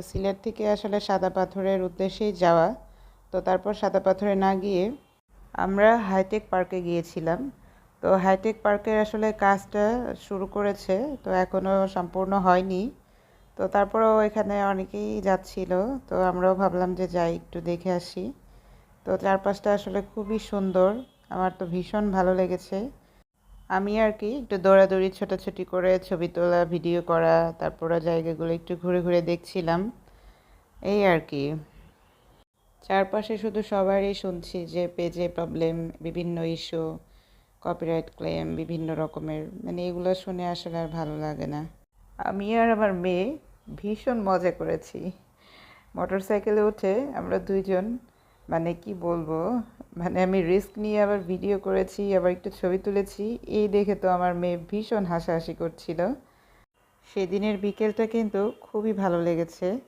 সিলেট থেকে আসলে সাদা পাথরের উদ্দেশ্যেই যাওয়া। তো তারপর সাদা পাথরে না গিয়ে আমরা হাইটেক পার্কে গিয়েছিলাম। তো হাইটেক পার্কের আসলে কাজটা শুরু করেছে, তো এখনও সম্পূর্ণ হয়নি। তো তারপরেও এখানে অনেকেই যাচ্ছিল, তো আমরাও ভাবলাম যে যাই একটু দেখে আসি। তো চারপাশটা আসলে খুবই সুন্দর, আমার তো ভীষণ ভালো লেগেছে। আমি আর কি একটু দৌড়াদৌড়ি ছোটাছুটি করে ছবি তোলা, ভিডিও করা, তারপরে জায়গাগুলো একটু ঘুরে ঘুরে দেখছিলাম, এই আর কি। চারপাশে শুধু সবারই শুনছি যে পেজে প্রবলেম, বিভিন্ন ইস্যু, কপিরাইট ক্লেম, বিভিন্ন রকমের, মানে এগুলো শুনে আসলে আর ভালো লাগে না। আমি আর আমার মেয়ে ভীষণ মজা করেছি। মোটরসাইকেলে উঠে আমরা দুইজন, মানে কি বলবো, মানে আমি রিস্ক নিয়ে আবার ভিডিও করেছি, আবার একটু ছবি তুলেছি, এই দেখে তো আমার মেয়ে ভীষণ হাসাহাসি করছিল। সেদিনের বিকেলটা কিন্তু খুবই ভালো লেগেছে।